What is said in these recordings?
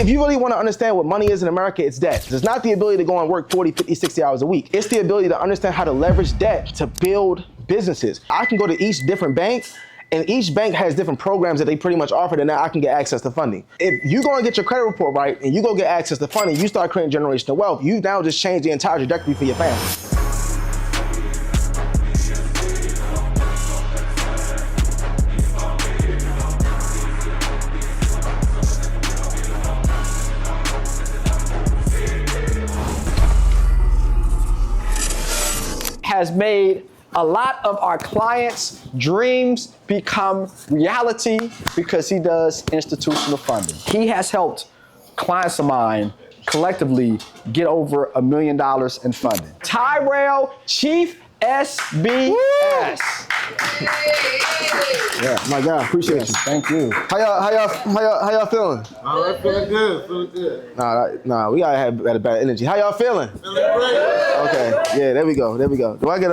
if you really want to understand what money is in America, it's debt. It's not the ability to go and work 40, 50, 60 hours a week. It's the ability to understand how to leverage debt to build businesses. I can go to each different bank, and each bank has different programs that they pretty much offer, and now I can get access to funding. If you go and get your credit report right, and you go get access to funding, you start creating generational wealth. You now just change the entire trajectory for your family. Has made a lot of our clients' dreams become reality because he does institutional funding. He has helped clients of mine collectively get over $1 million in funding. Tyrell, Chief SBS. Yeah, my God, appreciate you. Thank you. How y'all feeling? All right, feeling good. Nah, we gotta have better energy. How y'all feeling? Feeling great. Okay, yeah, there we go. Do I get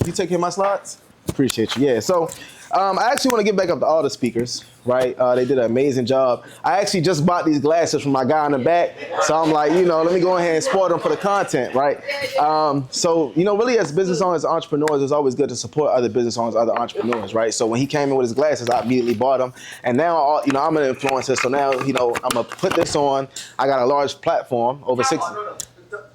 you take care of my slides? Appreciate you, yeah. So, I actually want to get back up to all the speakers, right? They did an amazing job. I actually just bought these glasses from my guy in the back, so I'm like, let me go ahead and sport them for the content, right? So, really as business owners, entrepreneurs, it's always good to support other business owners, other entrepreneurs, right? So when he came in with his glasses, I immediately bought them. And now, I'm an influencer, so now, I'm gonna put this on. I got a large platform, over 60.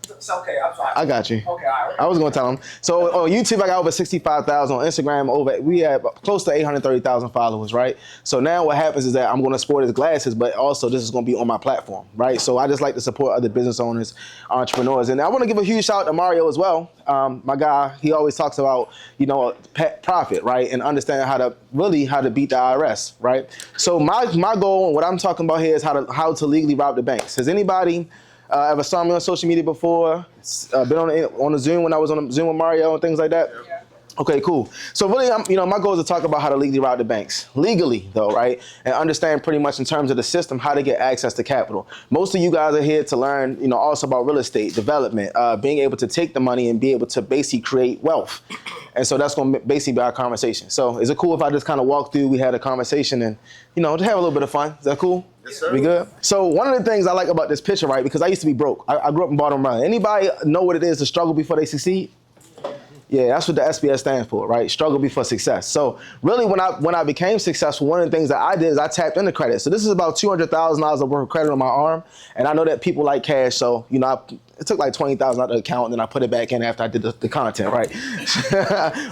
It's okay, I'm sorry. I got you. Okay, all right. I was gonna tell him. So on YouTube, I got over 65,000. On Instagram, we have close to 830,000 followers, right? So now what happens is that I'm gonna sport his glasses, but also this is gonna be on my platform, right? So I just like to support other business owners, entrepreneurs. And I wanna give a huge shout out to Mario as well. My guy, he always talks about, profit, right? And understanding how to beat the IRS, right? So my goal and what I'm talking about here is how to legally rob the banks. Has anybody ever saw me on social media before? Been on a Zoom when I was on a Zoom with Mario and things like that? Yeah. Okay, cool. So really, my goal is to talk about how to legally rob the banks. Legally, though, right? And understand pretty much in terms of the system, how to get access to capital. Most of you guys are here to learn, also about real estate, development, being able to take the money and be able to basically create wealth. And so that's going to basically be our conversation. So is it cool if I just kind of walk through, we had a conversation and, just have a little bit of fun? Is that cool? Yes, sir. We good? So one of the things I like about this picture, right, because I used to be broke. I grew up in Baltimore, Maryland. Anybody know what it is to struggle before they succeed? Yeah, that's what the SBS stands for, right? Struggle before success. So really when I became successful, one of the things that I did is I tapped into credit. So this is about $200,000 of worth of credit on my arm. And I know that people like cash, so, it took like $20,000 out of the account and then I put it back in after I did the content, right?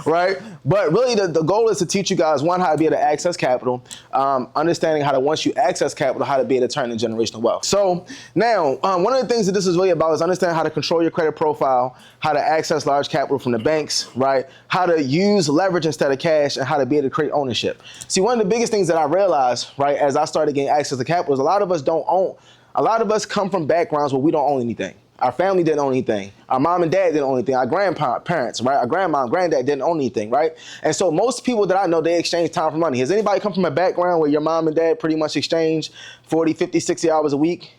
Right? But really the goal is to teach you guys, one, how to be able to access capital, understanding how to, once you access capital, how to be able to turn into generational wealth. So now, one of the things that this is really about is understanding how to control your credit profile, how to access large capital from the banks, right? How to use leverage instead of cash, and how to be able to create ownership. See, one of the biggest things that I realized, right, as I started getting access to capital is a lot of us come from backgrounds where we don't own anything. Our family didn't own anything. Our mom and dad didn't own anything. Our grandparents, right? Our grandma and granddad didn't own anything, right? And so most people that I know, they exchange time for money. Has anybody come from a background where your mom and dad pretty much exchange 40, 50, 60 hours a week,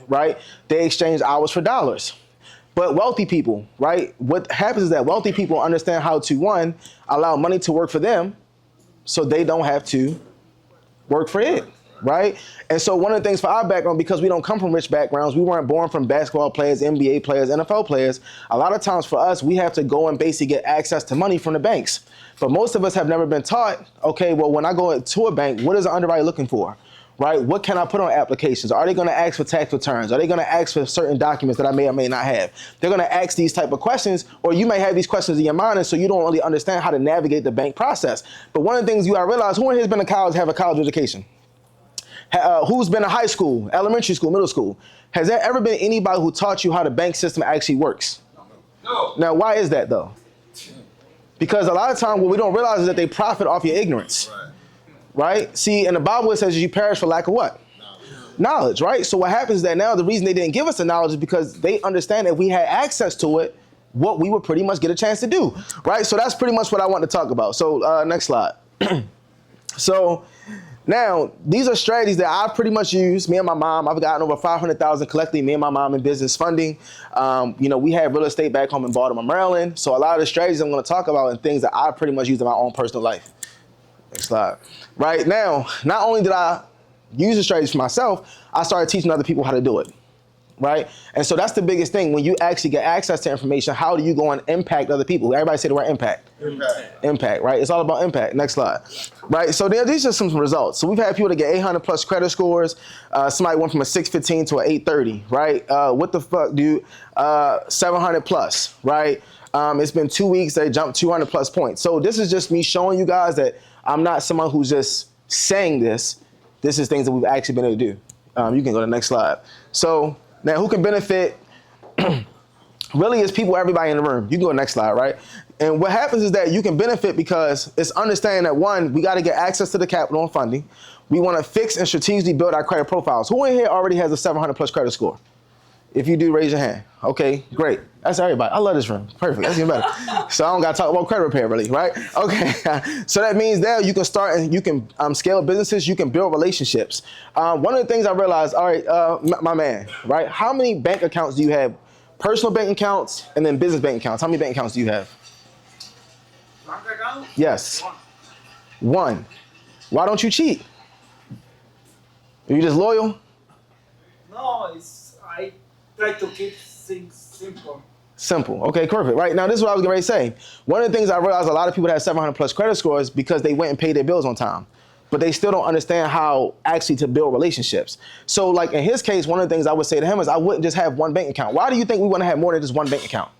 right? They exchange hours for dollars. But wealthy people, right? What happens is that wealthy people understand how to, one, allow money to work for them so they don't have to work for it. Right? And so one of the things for our background, because we don't come from rich backgrounds, we weren't born from basketball players, NBA players, NFL players. A lot of times for us, we have to go and basically get access to money from the banks. But most of us have never been taught, okay, well, when I go to a bank, what is the underwriter looking for? Right? What can I put on applications? Are they going to ask for tax returns? Are they going to ask for certain documents that I may or may not have? They're going to ask these type of questions, or you may have these questions in your mind, and so you don't really understand how to navigate the bank process. But one of the things you gotta realize, who in here has been to college, have a college education? Who's been to high school, elementary school, middle school? Has there ever been anybody who taught you how the bank system actually works? No. Now, why is that though? Because a lot of times what we don't realize is that they profit off your ignorance, right? See, in the Bible it says you perish for lack of what? Knowledge, right? So what happens is that now the reason they didn't give us the knowledge is because they understand that if we had access to it, what we would pretty much get a chance to do, right? So that's pretty much what I want to talk about. So next slide. So now, these are strategies that I've pretty much used. Me and my mom, I've gotten over 500,000 collectively, me and my mom in business funding. We have real estate back home in Baltimore, Maryland. So a lot of the strategies I'm going to talk about and things that I pretty much use in my own personal life. Next slide. Right now, not only did I using strategies for myself, I started teaching other people how to do it. Right? And so that's the biggest thing. When you actually get access to information, how do you go and impact other people? Everybody say the word impact. Impact, right? It's all about impact. Next slide. Right? So these are some results. So we've had people that get 800 plus credit scores. Somebody went from a 615 to an 830, right? What the fuck, dude? 700 plus, right? It's been 2 weeks, they jumped 200 plus points. So this is just me showing you guys that I'm not someone who's just saying this. This is things that we've actually been able to do. You can go to the next slide. So now who can benefit? Really it's people, everybody in the room. You can go to the next slide, right? And what happens is that you can benefit because it's understanding that one, we got to get access to the capital and funding. We want to fix and strategically build our credit profiles. Who in here already has a 700 plus credit score? If you do, raise your hand. Okay, great. That's everybody. I love this room. Perfect. That's even better. So I don't got to talk about credit repair, really, right? Okay. So that means there you can start and you can scale businesses. You can build relationships. One of the things I realized, all right, my man, right? How many bank accounts do you have? Personal bank accounts and then business bank accounts. How many bank accounts do you have? Bank account? Yes. One. Why don't you cheat? Are you just loyal? No, I try to keep things simple. Simple. Okay, perfect. Right now, this is what I was getting ready to say. One of the things I realized a lot of people that have 700 plus credit scores because they went and paid their bills on time, but they still don't understand how actually to build relationships. So like in his case, one of the things I would say to him is I wouldn't just have one bank account. Why do you think we want to have more than just one bank account?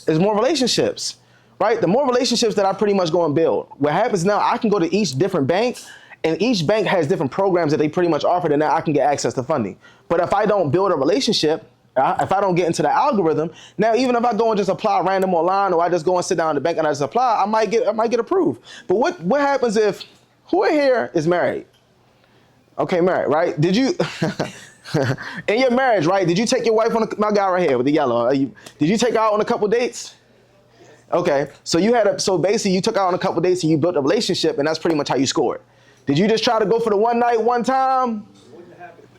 It's more relationships, right? The more relationships that I pretty much go and build. What happens now, I can go to each different bank and each bank has different programs that they pretty much offer, and now I can get access to funding. But if I don't build a relationship, if I don't get into the algorithm, now even if I go and just apply random online, or I just go and sit down at the bank and I just apply, I might get approved. But what happens if, who in here is married? Okay, married, right? Did you, in your marriage, right? Did you take your wife on, my guy right here with the yellow, did you take her out on a couple dates? Okay, so so basically you took her out on a couple dates and you built a relationship, and that's pretty much how you scored. Did you just try to go for the one night, one time?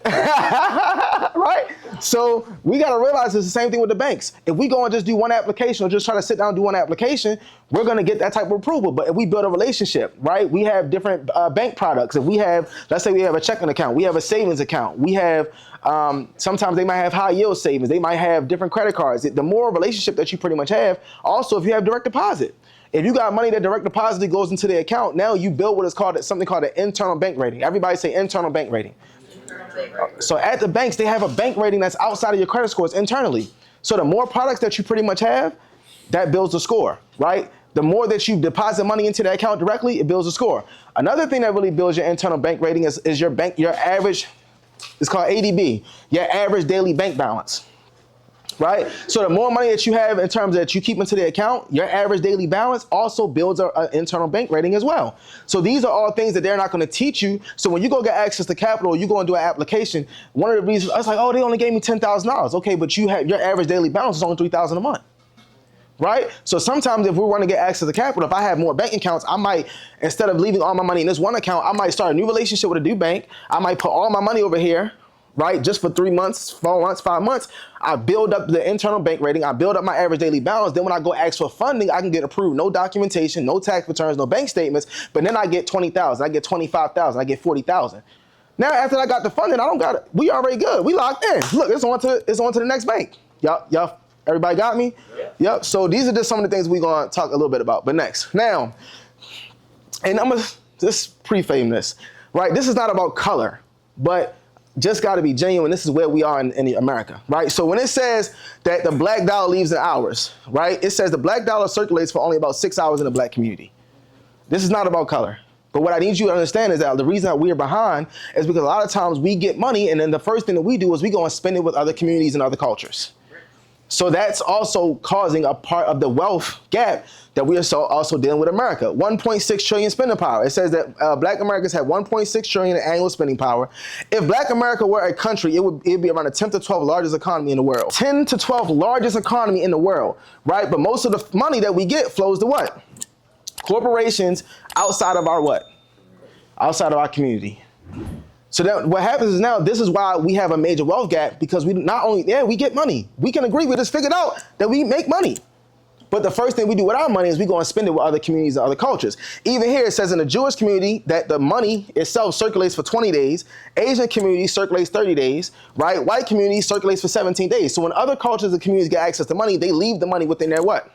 Right? So we got to realize it's the same thing with the banks. If we go and just do one application or just try to sit down and do one application, we're going to get that type of approval. But if we build a relationship, right, we have different bank products. If we have, let's say we have a checking account, we have a savings account, we have, sometimes they might have high yield savings, they might have different credit cards. The more relationship that you pretty much have, also if you have direct deposit. If you got money that direct deposit goes into the account, now you build what is called something called an internal bank rating. Everybody say internal bank rating. So at the banks, they have a bank rating that's outside of your credit scores internally. So the more products that you pretty much have, that builds the score, right? The more that you deposit money into the account directly, it builds a score. Another thing that really builds your internal bank rating is your average, it's called ADB, your average daily bank balance. Right? So the more money that you have in terms that you keep into the account, your average daily balance also builds an internal bank rating as well. So these are all things that they're not going to teach you. So when you go get access to capital, you go and do an application, one of the reasons, I was like, oh, they only gave me $10,000. Okay, but you have your average daily balance is only $3,000 a month. Right? So sometimes if we want to get access to capital, if I have more bank accounts, I might, instead of leaving all my money in this one account, I might start a new relationship with a new bank. I might put all my money over here, right? Just for 3 months, 4 months, 5 months, I build up the internal bank rating. I build up my average daily balance. Then when I go ask for funding, I can get approved. No documentation, no tax returns, no bank statements. But then I get 20,000, I get 25,000, I get 40,000. Now after I got the funding, I don't got it. We already good. We locked in. Look, it's on to the next bank. Y'all, everybody got me? Yep. So these are just some of the things we're gonna talk a little bit about. But next, now, and I'm gonna just pre-frame this, right? This is not about color, but just got to be genuine. This is where we are in America, right? So when it says that the black dollar leaves in hours, right? It says the black dollar circulates for only about 6 hours in the black community. This is not about color. But what I need you to understand is that the reason that we're behind is because a lot of times we get money and then the first thing that we do is we go and spend it with other communities and other cultures. So that's also causing a part of the wealth gap that we are also dealing with America. 1.6 trillion spending power. It says that black Americans have 1.6 trillion in annual spending power. If black America were a country, it'd be around the 10th to 12th largest economy in the world. 10 to 12th largest economy in the world, right? But most of the money that we get flows to what? Corporations outside of our what? Outside of our community. So that what happens is now, this is why we have a major wealth gap, because we not only, we get money. We can agree, we just figured out that we make money. But the first thing we do with our money is we go and spend it with other communities and other cultures. Even here, it says in the Jewish community that the money itself circulates for 20 days. Asian community circulates 30 days, right? White community circulates for 17 days. So when other cultures and communities get access to money, they leave the money within their what?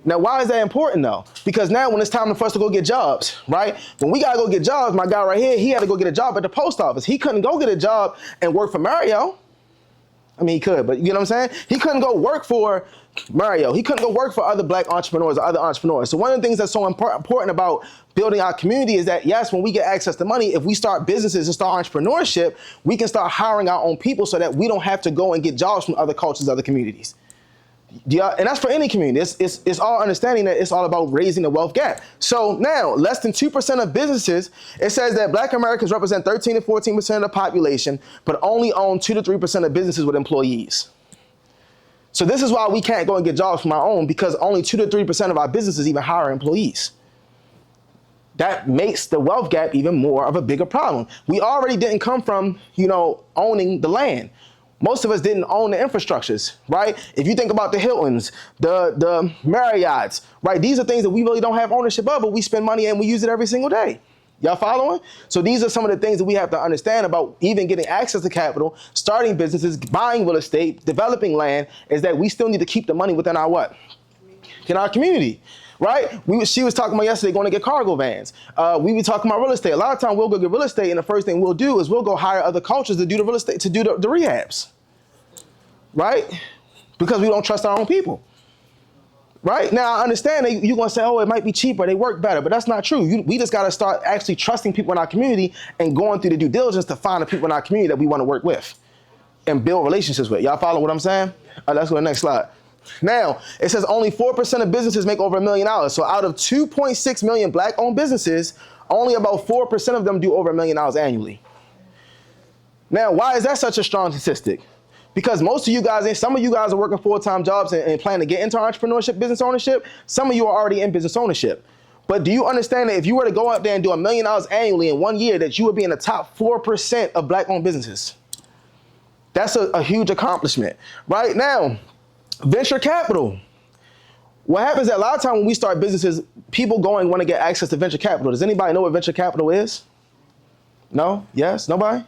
Now, why is that important though? Because now when it's time for us to go get jobs, right? When we gotta go get jobs, my guy right here, he had to go get a job at the post office. He couldn't go get a job and work for Mario. I mean, he could, but you know what I'm saying? He couldn't go work for Mario. He couldn't go work for other black entrepreneurs or other entrepreneurs. So one of the things that's so important about building our community is that, yes, when we get access to money, if we start businesses and start entrepreneurship, we can start hiring our own people so that we don't have to go and get jobs from other cultures, other communities. Yeah, and that's for any community. It's all understanding that it's all about raising the wealth gap. So now, less than 2% of businesses, it says that black Americans represent 13 to 14% of the population, but only own 2 to 3% of businesses with employees. So this is why we can't go and get jobs from our own, because only 2 to 3% of our businesses even hire employees. That makes the wealth gap even more of a bigger problem. We already didn't come from, owning the land. Most of us didn't own the infrastructures, right? If you think about the Hiltons, the Marriotts, right? These are things that we really don't have ownership of, but we spend money and we use it every single day. Y'all following? So these are some of the things that we have to understand about even getting access to capital, starting businesses, buying real estate, developing land, is that we still need to keep the money within our what? In our community. Right? She was talking about yesterday going to get cargo vans. We were talking about real estate. A lot of time we'll go get real estate, and the first thing we'll do is we'll go hire other cultures to do the real estate, to do the rehabs. Right? Because we don't trust our own people. Right? Now, I understand that you're going to say, oh, it might be cheaper, they work better, but that's not true. We just got to start actually trusting people in our community and going through the due diligence to find the people in our community that we want to work with and build relationships with. Y'all follow what I'm saying? Let's go to the next slide. Now, it says only 4% of businesses make over $1 million. So out of 2.6 million black-owned businesses, only about 4% of them do over $1 million annually. Now, why is that such a strong statistic? Because most of you guys, some of you guys are working full-time jobs and plan to get into entrepreneurship, business ownership. Some of you are already in business ownership. But do you understand that if you were to go out there and do $1 million annually in 1 year, that you would be in the top 4% of black-owned businesses? That's a huge accomplishment. Right now, venture capital. What happens is that a lot of times when we start businesses, people go and want to get access to venture capital. Does anybody know what venture capital is? No? Yes? Nobody?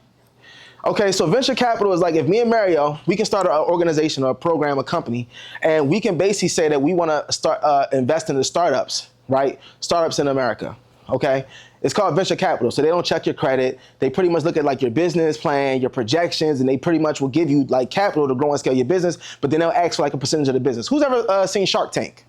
Okay, so venture capital is like if me and Mario, we can start an organization or a program, a company, and we can basically say that we want to start invest in the startups, right? Startups in America, okay? It's called venture capital. So they don't check your credit. They pretty much look at like your business plan, your projections, and they pretty much will give you like capital to grow and scale your business, but then they'll ask for like a percentage of the business. Who's ever seen Shark Tank?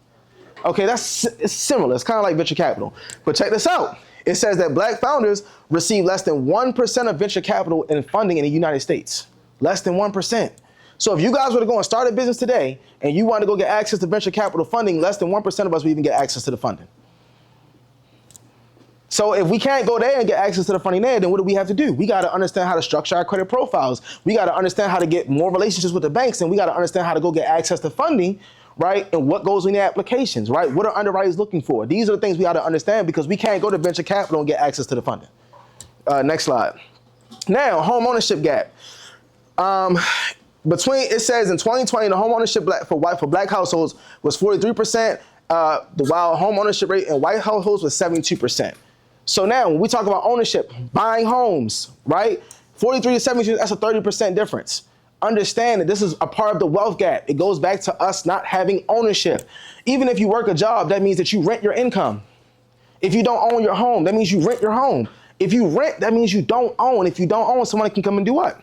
Okay, it's similar. It's kind of like venture capital. But check this out. It says that black founders receive less than 1% of venture capital and funding in the United States. Less than 1%. So if you guys were to go and start a business today and you want to go get access to venture capital funding, less than 1% of us will even get access to the funding. So if we can't go there and get access to the funding there, then what do we have to do? We got to understand how to structure our credit profiles. We got to understand how to get more relationships with the banks, and we got to understand how to go get access to funding, right? And what goes in the applications, right? What are underwriters looking for? These are the things we got to understand because we can't go to venture capital and get access to the funding. Next slide. Now, home ownership gap. It says in 2020, the home ownership for black households was 43%, while home ownership rate in white households was 72%. So now when we talk about ownership, buying homes, right? 43 to 72, that's a 30% difference. Understand that this is a part of the wealth gap. It goes back to us not having ownership. Even if you work a job, that means that you rent your income. If you don't own your home, that means you rent your home. If you rent, that means you don't own. If you don't own, someone can come and do what?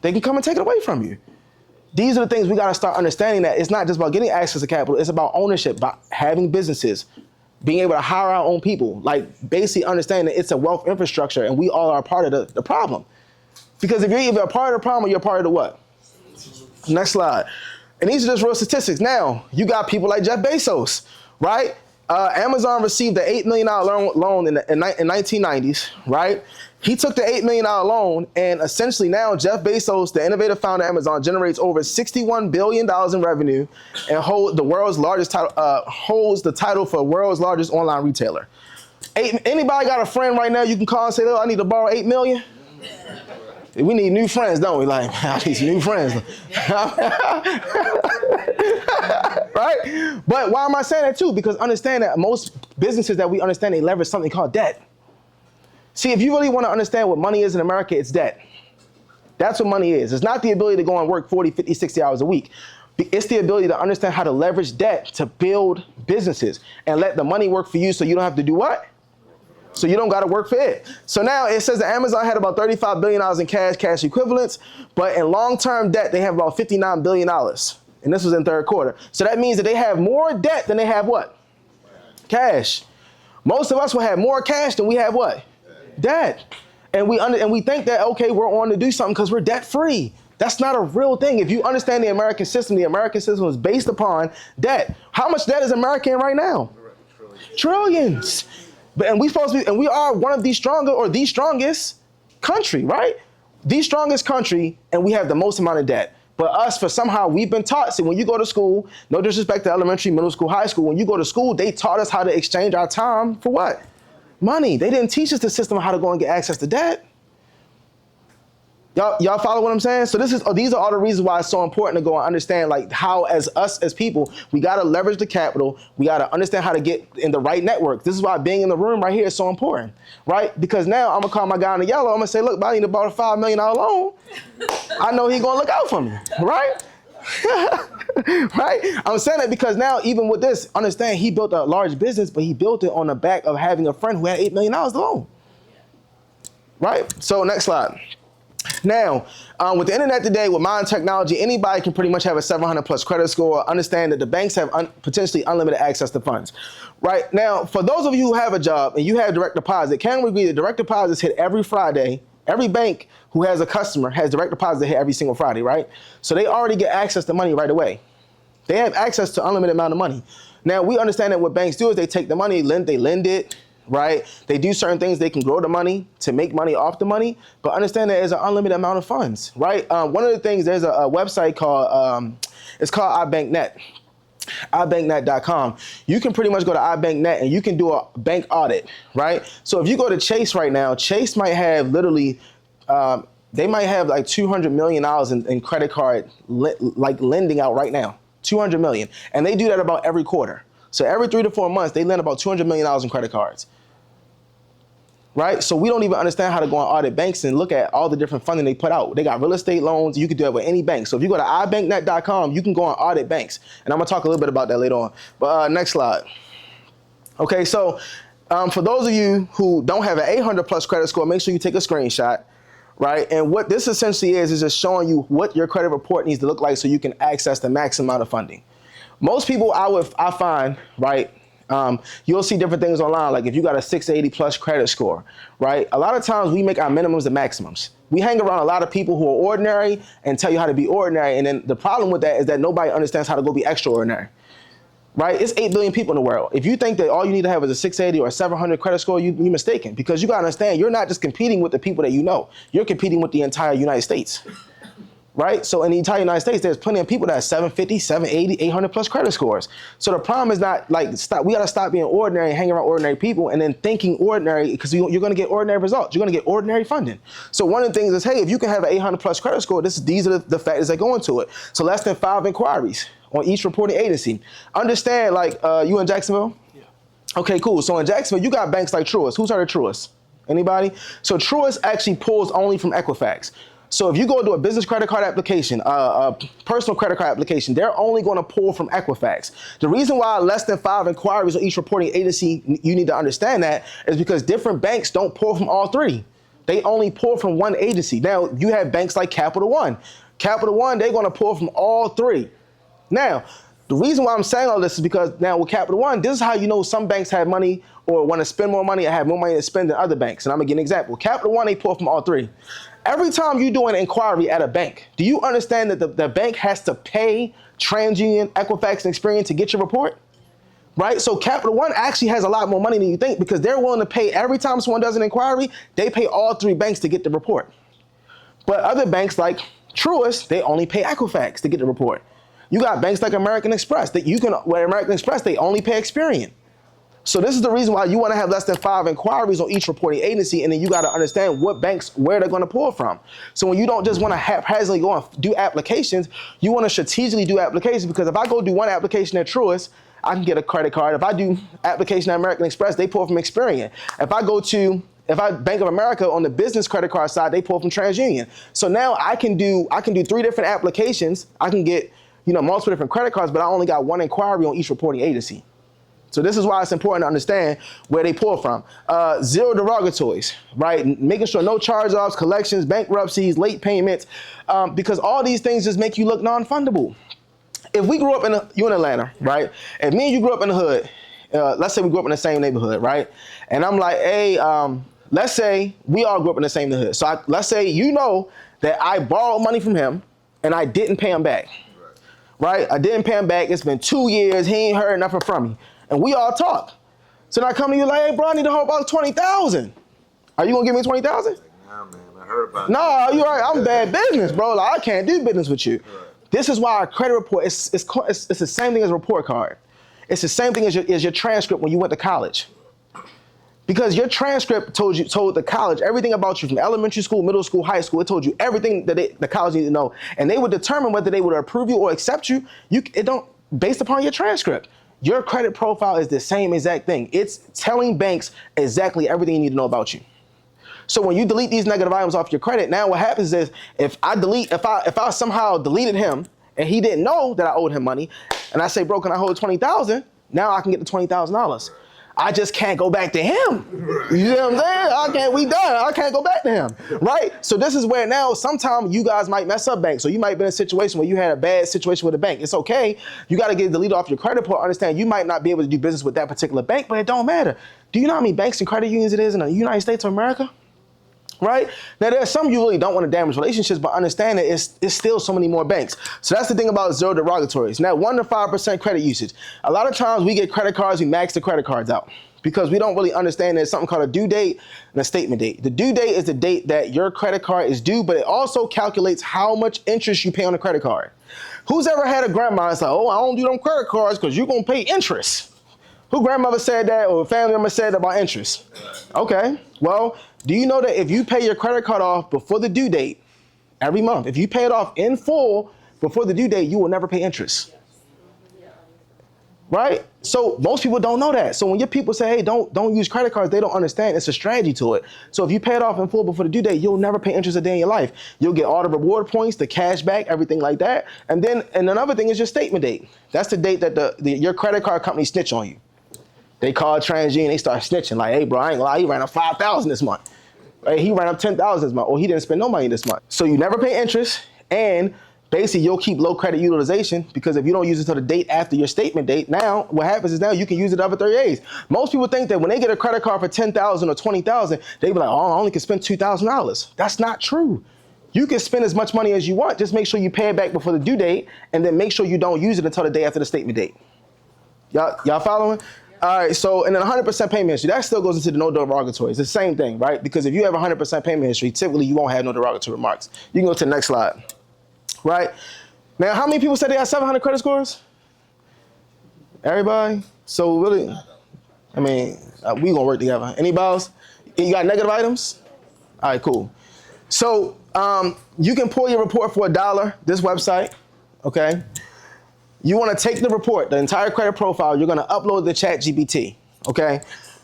They can come and take it away from you. These are the things we got to start understanding, that it's not just about getting access to capital. It's about ownership, about having businesses, being able to hire our own people, like basically understanding that it's a wealth infrastructure and we all are a part of the problem. Because if you're either a part of the problem or you're a part of the what? Next slide. And these are just real statistics. Now, you got people like Jeff Bezos, right? Amazon received an $8 million loan in the 1990s, right? He took the $8 million loan, and essentially now Jeff Bezos, the innovative founder of Amazon, generates over $61 billion in revenue and holds the title for world's largest online retailer. Anybody got a friend right now you can call and say, I need to borrow $8 million? We need new friends, don't we? Like, I need some new friends. right? But why am I saying that too? Because understand that most businesses that we understand, they leverage something called debt. See, if you really want to understand what money is in America, it's debt. That's what money is. It's not the ability to go and work 40, 50, 60 hours a week. It's the ability to understand how to leverage debt to build businesses and let the money work for you so you don't have to do what? So you don't got to work for it. So now it says that Amazon had about $35 billion in cash equivalents, but in long-term debt, they have about $59 billion. And this was in third quarter. So that means that they have more debt than they have what? Cash. Most of us will have more cash than we have what? Debt. And we think that, okay, we're on to do something because we're debt free. That's not a real thing. If you understand the American system is based upon debt. How much debt is America in right now? Trillions. And we are one of the stronger or the strongest country, right? The strongest country, and we have the most amount of debt. But us, for somehow, we've been taught, see, when you go to school, no disrespect to elementary, middle school, high school, when you go to school, they taught us how to exchange our time for what? Money. They didn't teach us the system of how to go and get access to debt. Y'all follow what I'm saying? So these are all the reasons why it's so important to go and understand like how as people, we got to leverage the capital. We got to understand how to get in the right network. This is why being in the room right here is so important, right? Because now I'm going to call my guy in the yellow. I'm going to say, look, I need to borrow a $5 million loan. I know he's going to look out for me, right? Right? I'm saying that because now even with this, understand he built a large business, but he built it on the back of having a friend who had $8 million loan. Right? So next slide. Now, with the internet today, with modern technology, anybody can pretty much have a 700 plus credit score. Understand that the banks have potentially unlimited access to funds. Right now, for those of you who have a job and you have direct deposit, can we agree that direct deposits hit every Friday? Every bank who has a customer has direct deposit that hit every single Friday, right? So they already get access to money right away. They have access to unlimited amount of money. Now, we understand that what banks do is they take the money, they lend it, right? They do certain things. They can grow the money to make money off the money, but understand that there's an unlimited amount of funds, right? One of the things, there's a website called, it's called iBankNet, iBankNet.com. You can pretty much go to iBankNet and you can do a bank audit, right? So if you go to Chase right now, Chase might have literally, they might have like $200 million in credit card lending out right now, 200 million. And they do that about every quarter. So every 3 to 4 months, they lend about $200 million in credit cards. Right? So we don't even understand how to go and audit banks and look at all the different funding they put out. They got real estate loans. You can do that with any bank. So if you go to iBankNet.com, you can go and audit banks. And I'm going to talk a little bit about that later on. But next slide. Okay, so for those of you who don't have an 800 plus credit score, make sure you take a screenshot. Right? And what this essentially is just showing you what your credit report needs to look like so you can access the maximum amount of funding. Most people I find, right, you'll see different things online, like if you got a 680 plus credit score, right? A lot of times we make our minimums and maximums. We hang around a lot of people who are ordinary and tell you how to be ordinary, and then the problem with that is that nobody understands how to go be extraordinary, right? It's 8 billion people in the world. If you think that all you need to have is a 680 or a 700 credit score, you're mistaken, because you gotta understand you're not just competing with the people that you know, you're competing with the entire United States. Right? So in the entire United States, there's plenty of people that have 750, 780, 800 plus credit scores. So the problem is not like, we got to stop being ordinary and hang around ordinary people and then thinking ordinary, because you're going to get ordinary results. You're going to get ordinary funding. So one of the things is, hey, if you can have an 800 plus credit score, these are the factors that go into it. So less than 5 inquiries on each reporting agency. Understand, like, you in Jacksonville? Yeah. Okay, cool. So in Jacksonville, you got banks like Truist. Who's heard of Truist? Anybody? So Truist actually pulls only from Equifax. So if you go to a business credit card application, a personal credit card application, they're only going to pull from Equifax. The reason why less than 5 inquiries on each reporting agency, you need to understand that, is because different banks don't pull from all 3. They only pull from one agency. Now, you have banks like Capital One. Capital One, they're going to pull from all 3. Now, the reason why I'm saying all this is because now with Capital One, this is how you know some banks have money or want to spend more money or have more money to spend than other banks. And I'm going to give an example. Capital One, they pull from all 3. Every time you do an inquiry at a bank, do you understand that the bank has to pay TransUnion, Equifax, and Experian to get your report? Right? So Capital One actually has a lot more money than you think, because they're willing to pay every time someone does an inquiry, they pay all 3 banks to get the report. But other banks like Truist, they only pay Equifax to get the report. You got banks like American Express, American Express, they only pay Experian. So this is the reason why you want to have less than 5 inquiries on each reporting agency, and then you got to understand what banks, where they're going to pull from. So when you don't just want to haphazardly go and do applications, you want to strategically do applications, because if I go do one application at Truist, I can get a credit card. If I do application at American Express, they pull from Experian. If I Bank of America on the business credit card side, they pull from TransUnion. So now I can do 3 different applications. I can get multiple different credit cards, but I only got 1 inquiry on each reporting agency. So this is why it's important to understand where they pull from. 0 derogatories, right? Making sure no charge-offs, collections, bankruptcies, late payments, because all these things just make you look non-fundable. If we grew up you in Atlanta, right? If me and you grew up in the hood, let's say we grew up in the same neighborhood, right? And I'm like, hey, let's say we all grew up in the same neighborhood. So let's say that I borrowed money from him and I didn't pay him back, right? I didn't pay him back. It's been 2 years. He ain't heard nothing from me. And we all talk. So then I come to you like, hey, bro, I need to hold about 20,000. Are you gonna give me 20,000? Nah, man, I heard about No, you're right. I'm bad business, bro. Like, I can't do business with you. Right. This is why our credit report, it's the same thing as a report card. It's the same thing as your transcript when you went to college. Because your transcript told the college everything about you from elementary school, middle school, high school. It told you everything that the college needed to know. And they would determine whether they would approve you or accept you. Based upon your transcript. Your credit profile is the same exact thing. It's telling banks exactly everything you need to know about you. So when you delete these negative items off your credit, now what happens is if I somehow deleted him and he didn't know that I owed him money, and I say, bro, can I hold 20,000? Now I can get the $20,000. I just can't go back to him. You know what I'm saying? We done. I can't go back to him, right? So this is where now sometimes you guys might mess up banks. So you might be in a situation where you had a bad situation with a bank. It's okay. You got to get deleted off your credit report. Understand you might not be able to do business with that particular bank, but it don't matter. Do you know how many banks and credit unions it is in the United States of America? Right? Now, there's some you really don't want to damage relationships, but understand that it's still so many more banks. So that's the thing about 0 derogatories. Now, 1 to 5% credit usage. A lot of times we get credit cards, we max the credit cards out because we don't really understand there's something called a due date and a statement date. The due date is the date that your credit card is due, but it also calculates how much interest you pay on the credit card. Who's ever had a grandma that's like, oh, I don't do them credit cards because you're going to pay interest? Who grandmother said that or family member said about interest? Okay, well, do you know that if you pay your credit card off before the due date every month, if you pay it off in full before the due date, you will never pay interest? Right? So most people don't know that. So when your people say, hey, don't use credit cards, they don't understand. It's a strategy to it. So if you pay it off in full before the due date, you'll never pay interest a day in your life. You'll get all the reward points, the cash back, everything like that. And another thing is your statement date. That's the date that your credit card company snitch on you. They call TransUnion, they start snitching like, hey, bro, I ain't gonna lie, he ran up 5,000 this month. Right? He ran up 10,000 this month, or he didn't spend no money this month. So you never pay interest, and basically you'll keep low credit utilization because if you don't use it until the date after your statement date, now what happens is now you can use it over 30 days. Most people think that when they get a credit card for 10,000 or 20,000, they be like, oh, I only can spend $2,000. That's not true. You can spend as much money as you want. Just make sure you pay it back before the due date, and then make sure you don't use it until the day after the statement date. Y'all following? All right, so and then 100% payment history, that still goes into the no derogatories. It's the same thing, right? Because if you have 100% payment history, typically you won't have no derogatory remarks. You can go to the next slide, right? Now, how many people said they have 700 credit scores? Everybody? So really, I mean, we gonna work together. Anybody else? You got negative items? All right, cool. So you can pull your report for $1, this website, okay? You want to take the report, the entire credit profile, you're going to upload the ChatGPT, okay?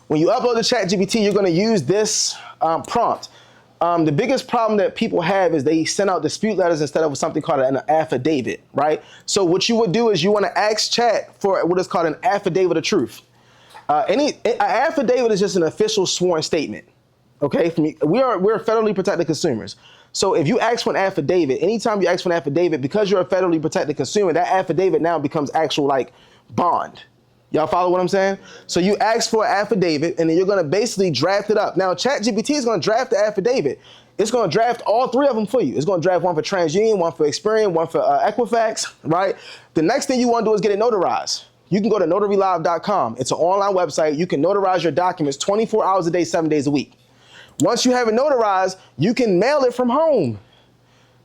When you upload the ChatGPT, you're going to use this prompt. The biggest problem that people have is they send out dispute letters instead of something called an affidavit, right? So what you would do is you want to ask Chat for what is called an affidavit of truth. An affidavit is just an official sworn statement, okay? We're federally protected consumers. So if you ask for an affidavit, anytime you ask for an affidavit, because you're a federally protected consumer, that affidavit now becomes actual like bond. Y'all follow what I'm saying? So you ask for an affidavit and then you're gonna basically draft it up. Now ChatGPT is gonna draft the affidavit. It's gonna draft all 3 of them for you. It's gonna draft one for TransUnion, one for Experian, one for Equifax, right? The next thing you wanna do is get it notarized. You can go to notarylive.com. It's an online website. You can notarize your documents 24 hours a day, 7 days a week. Once you have it notarized, you can mail it from home.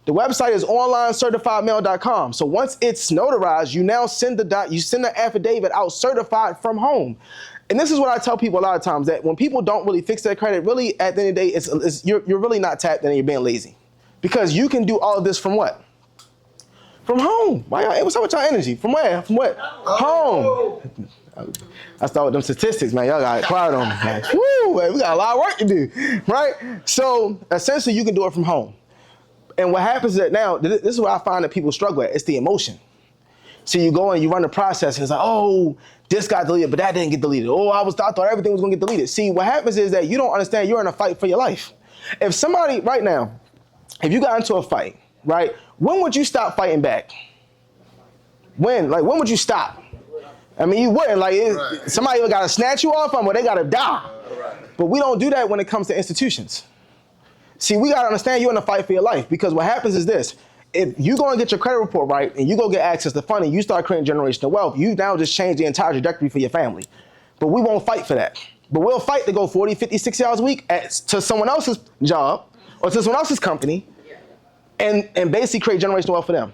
The website is onlinecertifiedmail.com. So once it's notarized, you now send the affidavit out certified from home. And this is what I tell people a lot of times, that when people don't really fix their credit, really at the end of the day, you're really not tapped in and you're being lazy. Because you can do all of this from what? From home. Why y'all, hey, what's up with y'all energy? From where? From what? Home. I start with them statistics, man. Y'all got quiet on me. Like, woo, man, we got a lot of work to do, right? So essentially, you can do it from home. And what happens is that now, this is where I find that people struggle at. It's the emotion. So you go and you run the process, and it's like, oh, this got deleted, but that didn't get deleted. Oh, I thought everything was gonna get deleted. See, what happens is that you don't understand you're in a fight for your life. If somebody, right now, if you got into a fight, right, when would you stop fighting back? When? Like, when would you stop? I mean, you wouldn't. Like, somebody either gotta snatch you off them or they gotta die. But we don't do that when it comes to institutions. See, we gotta understand you're in a fight for your life, because what happens is this. If you go and get your credit report right and you go get access to funding, you start creating generational wealth, you now just change the entire trajectory for your family. But we won't fight for that. But we'll fight to go 40, 50, 60 hours a week to someone else's job or to someone else's company and basically create generational wealth for them.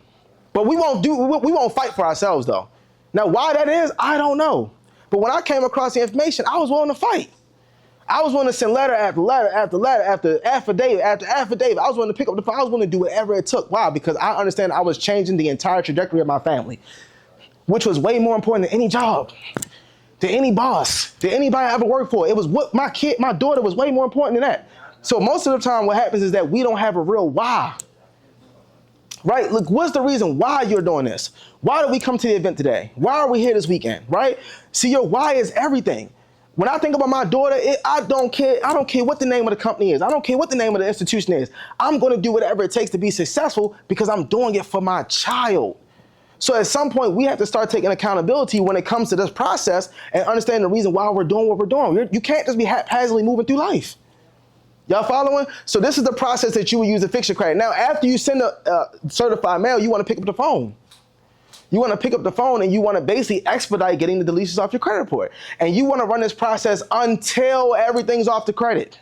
But we won't fight for ourselves though. Now why that is, I don't know. But when I came across the information, I was willing to fight. I was willing to send letter after letter after letter after affidavit after affidavit. I was willing to pick up the phone. I was willing to do whatever it took. Why? Because I understand I was changing the entire trajectory of my family, which was way more important than any job, than any boss, than anybody I ever worked for. It was what my daughter was way more important than that. So most of the time what happens is that we don't have a real why. Right? Look, what's the reason why you're doing this? Why did we come to the event today? Why are we here this weekend? Right? See, your why is everything. When I think about my daughter, I don't care what the name of the company is. I don't care what the name of the institution is. I'm going to do whatever it takes to be successful because I'm doing it for my child. So at some point, we have to start taking accountability when it comes to this process and understand the reason why we're doing what we're doing. You can't just be haphazardly moving through life. Y'all following? So this is the process that you would use to fix your credit. Now, after you send a certified mail, you want to pick up the phone. You want to pick up the phone and you want to basically expedite getting the deletions off your credit report. And you want to run this process until everything's off the credit.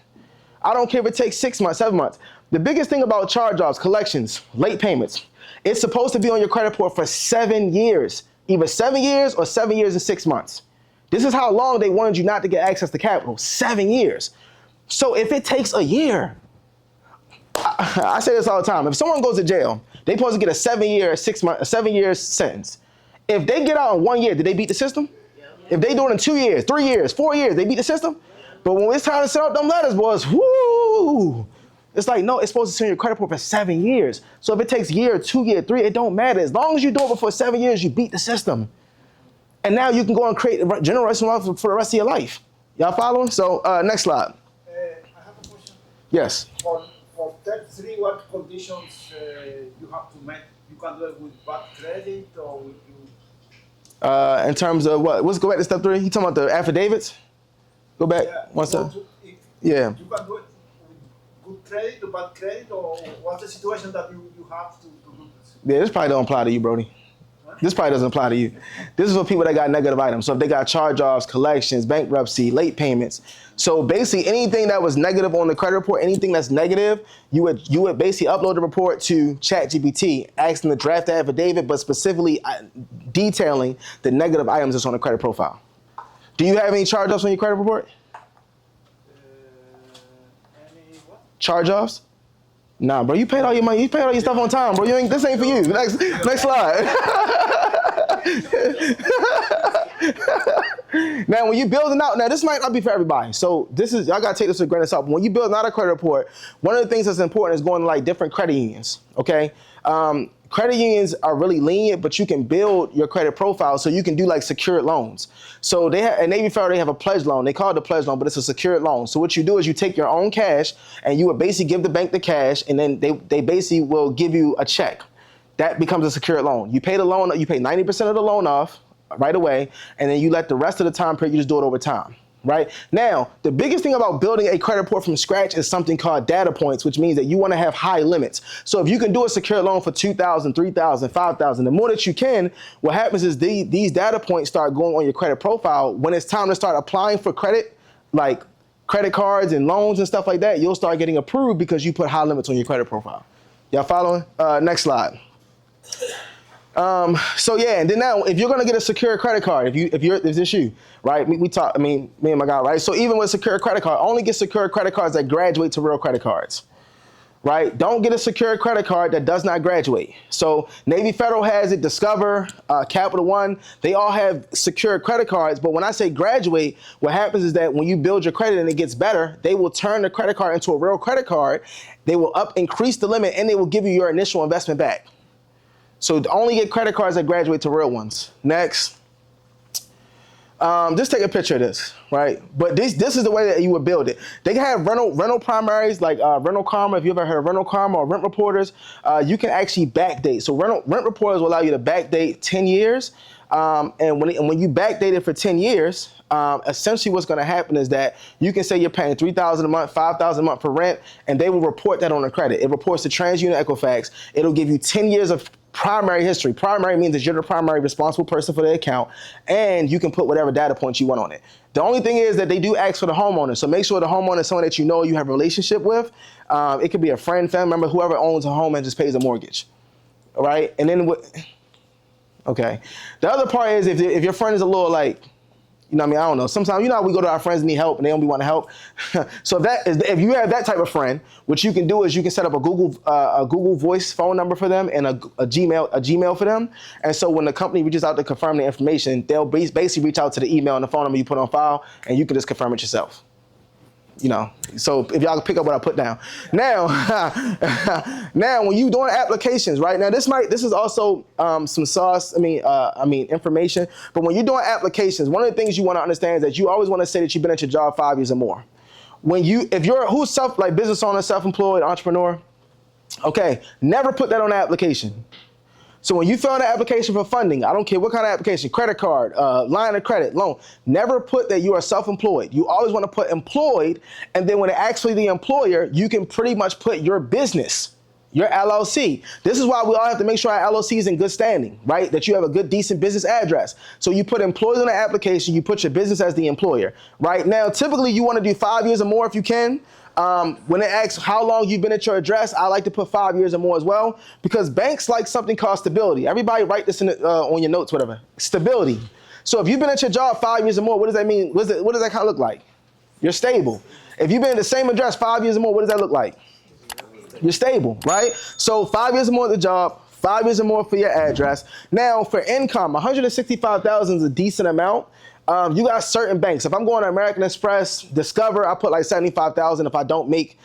I don't care if it takes 6 months, 7 months. The biggest thing about charge-offs, collections, late payments, it's supposed to be on your credit report for 7 years. Either 7 years or 7 years and 6 months. This is how long they wanted you not to get access to capital, 7 years. So if it takes a year, I say this all the time. If someone goes to jail, they're supposed to get a 7 year, 6 month, a 7 year sentence. If they get out in 1 year, did they beat the system? If they do it in 2 years, 3 years, 4 years, they beat the system? But when it's time to send out them letters, boys, whoo! It's like, no, it's supposed to send your credit report for 7 years. So if it takes a year, 2 years, 3, it don't matter. As long as you do it before 7 years, you beat the system. And now you can go and create generational wealth for the rest of your life. Y'all following? So next slide. I have a question. Yes. For step 3, what conditions you have to make? You can do it with bad credit or with you? In terms of what? Let's go back to step 3. You talking about the affidavits? Go back one step. Yeah. You can do it with good credit or bad credit, or what's the situation that you have to do this? Yeah, this probably don't apply to you, Brody. This probably doesn't apply to you. This is for people that got negative items. So if they got charge-offs, collections, bankruptcy, late payments. So basically anything that was negative on the credit report, anything that's negative, you would basically upload the report to ChatGPT, asking to draft the affidavit, but specifically detailing the negative items that's on the credit profile. Do you have any charge-offs on your credit report? Any what? Charge-offs? Nah, bro, you paid all your money. You paid all your stuff on time, bro. This ain't for you. Next slide. Now, when you're building out, now this might not be for everybody. So y'all gotta take this with a grain of salt. When you're building out a credit report, one of the things that's important is going to like different credit unions, okay? Credit unions are really lenient, but you can build your credit profile so you can do like secured loans. So at Navy Federal, they have a pledge loan. They call it a pledge loan, but it's a secured loan. So what you do is you take your own cash and you would basically give the bank the cash, and then they basically will give you a check. That becomes a secured loan. You pay the loan, you pay 90% of the loan off right away, and then you let the rest of the time period, you just do it over time. Right? Now, the biggest thing about building a credit report from scratch is something called data points, which means that you want to have high limits. So if you can do a secure loan for $2,000, $3,000, $5,000, the more that you can, what happens is these data points start going on your credit profile. When it's time to start applying for credit, like credit cards and loans and stuff like that, you'll start getting approved because you put high limits on your credit profile. Y'all following? Next slide. So yeah, and then now, if you're gonna get a secure credit card, if this you, right? Me and my guy, right? So even with a secure credit card, only get secure credit cards that graduate to real credit cards, right? Don't get a secure credit card that does not graduate. So Navy Federal has it, Discover, Capital One, they all have secure credit cards. But when I say graduate, what happens is that when you build your credit and it gets better, they will turn the credit card into a real credit card. They will increase the limit, and they will give you your initial investment back. So only get credit cards that graduate to real ones. Next. Just take a picture of this, right? But this is the way that you would build it. They can have rental primaries like Rental Karma. If you ever heard of Rental Karma or Rent Reporters, you can actually backdate. So Rent Reporters will allow you to backdate 10 years. And when you backdate it for 10 years, essentially what's going to happen is that you can say you're paying $3,000 a month, $5,000 a month for rent, and they will report that on the credit. It reports to TransUnion Equifax. It'll give you 10 years of primary history. Primary means that you're the primary responsible person for the account, and you can put whatever data points you want on it. The only thing is that they do ask for the homeowner, so make sure the homeowner is someone that you know you have a relationship with. It could be a friend, family member, whoever owns a home and just pays a mortgage. All right, and then okay. The other part is if your friend is a little like, you know what I mean, I don't know. Sometimes, you know how we go to our friends and need help and they don't be want to help. So if you have that type of friend, what you can do is you can set up a Google Voice phone number for them and a Gmail for them. And so when the company reaches out to confirm the information, they'll basically reach out to the email and the phone number you put on file, and you can just confirm it yourself. You know, so if y'all can pick up what I put down. Now, when you doing applications, right now, this is also some sauce. Information. But when you're doing applications, one of the things you want to understand is that you always want to say that you've been at your job 5 years or more. Who's business owner, self-employed, entrepreneur, okay, never put that on the application. So when you fill out an application for funding, I don't care what kind of application, credit card, line of credit, loan, never put that you are self-employed. You always want to put employed, and then when it actually the employer, you can pretty much put your business, your LLC. This is why we all have to make sure our LLC is in good standing, right? That you have a good, decent business address. So you put employed on the application, you put your business as the employer, right? Now, typically you want to do 5 years or more if you can. When it asks how long you've been at your address, I like to put 5 years or more as well, because banks like something called stability. Everybody write this on your notes, whatever. Stability. So if you've been at your job 5 years or more, what does that mean? What does that kind of look like? You're stable. If you've been at the same address 5 years or more, what does that look like? You're stable, right? So 5 years or more at the job, 5 years or more for your address. Now for income, $165,000 is a decent amount. You got certain banks. If I'm going to American Express, Discover, I put like $75,000. If I don't make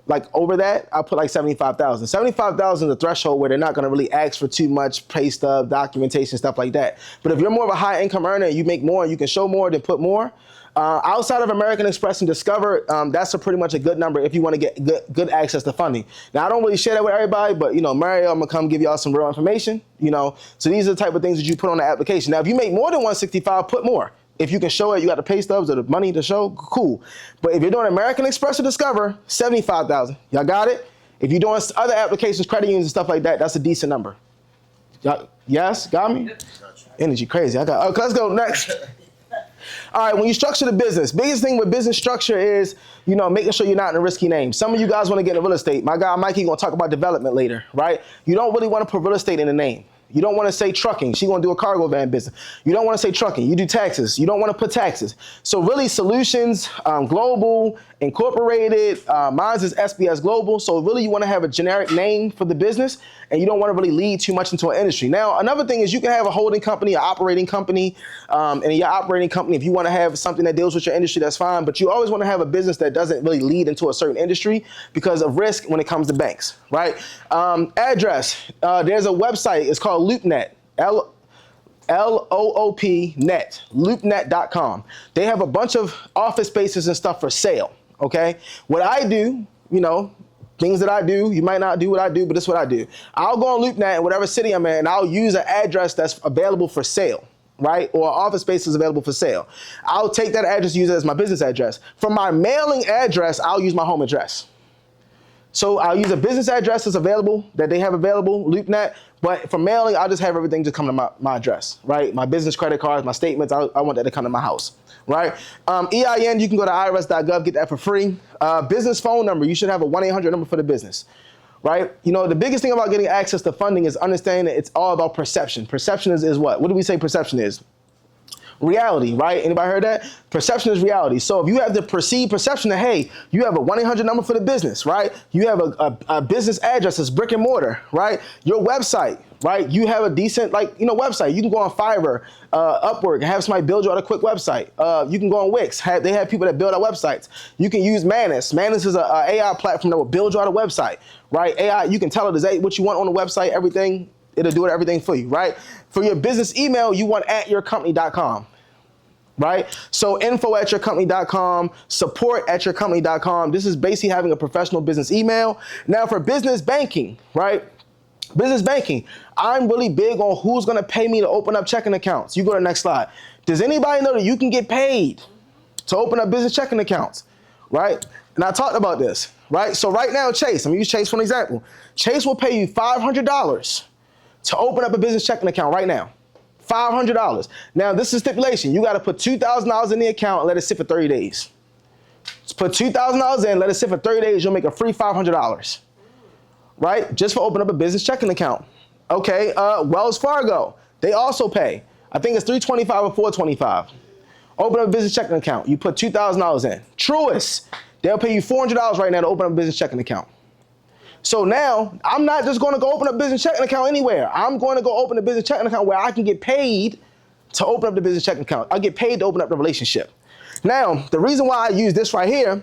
like over that, I put like $75,000. $75,000 is a threshold where they're not going to really ask for too much pay stub, documentation, stuff like that. But if you're more of a high income earner and you make more and you can show more, then put more. Outside of American Express and Discover, that's pretty much a good number if you want to get good access to funding. Now, I don't really share that with everybody, but, you know, Mario, I'm going to come give y'all some real information, you know. So these are the type of things that you put on the application. Now, if you make more than 165, put more. If you can show it, you got the pay stubs or the money to show, cool. But if you're doing American Express or Discover, $75,000. Y'all got it? If you're doing other applications, credit unions and stuff like that, that's a decent number. Yes? Got me? Energy crazy. Okay, let's go next. All right, when you structure the business, biggest thing with business structure is, you know, making sure you're not in a risky name. Some of you guys want to get into real estate. My guy Mikey gonna talk about development later, right? You don't really want to put real estate in the name. You don't want to say trucking. She gonna do a cargo van business. You don't want to say trucking. You do taxes. You don't want to put taxes. So really, Solutions Global, Incorporated, mine is SBS Global. So really, you want to have a generic name for the business, and you don't want to really lead too much into an industry. Now, another thing is you can have a holding company, an operating company, and in your operating company, if you want to have something that deals with your industry, that's fine. But you always want to have a business that doesn't really lead into a certain industry because of risk when it comes to banks, right? Address. There's a website. It's called LoopNet. LOOP.net, loopnet.com. They have a bunch of office spaces and stuff for sale, okay? What I do, you know, things that I do, you might not do what I do, but this is what I do. I'll go on LoopNet in whatever city I'm in, and I'll use an address that's available for sale, right? Or office space is available for sale. I'll take that address, use it as my business address. For my mailing address, I'll use my home address. So I'll use a business address that's available, that they have available, LoopNet, but for mailing, I'll just have everything just come to my address, right? My business credit cards, my statements, I want that to come to my house, right? EIN, you can go to irs.gov, get that for free. Business phone number, you should have a 1-800 number for the business. right? You know, the biggest thing about getting access to funding is understanding that it's all about perception. Perception is what? What do we say perception is? Reality, right? Anybody heard that? Perception is reality. So if you have the perceived perception that, hey, you have a 1-800 number for the business, right? You have a business address that's brick and mortar, right? Your website, right? You have a decent, website. You can go on Fiverr, Upwork, and have somebody build you out a quick website. You can go on Wix. They have people that build out websites. You can use Manus. Manus is an AI platform that will build you out a website, right? AI, you can tell it exactly what you want on the website, everything. It'll do everything for you, right? For your business email, you want @yourcompany.com, right? So info@yourcompany.com, support@yourcompany.com. This is basically having a professional business email. Now for business banking, right? Business banking, I'm really big on who's gonna pay me to open up checking accounts. You go to the next slide. Does anybody know that you can get paid to open up business checking accounts, right? And I talked about this, right? So right now, Chase, I'm gonna use Chase for an example. Chase will pay you $500 to open up a business checking account right now. $500. Now, this is stipulation. You got to put $2,000 in the account and let it sit for 30 days. Just put $2,000 in, let it sit for 30 days, you'll make a free $500, right? Just for opening up a business checking account. Okay, Wells Fargo, they also pay. I think it's $325 or $425. Open up a business checking account. You put $2,000 in. Truist, they'll pay you $400 right now to open up a business checking account. So now, I'm not just going to go open a business checking account anywhere. I'm going to go open a business checking account where I can get paid to open up the business checking account. I get paid to open up the relationship. Now, the reason why I use this right here,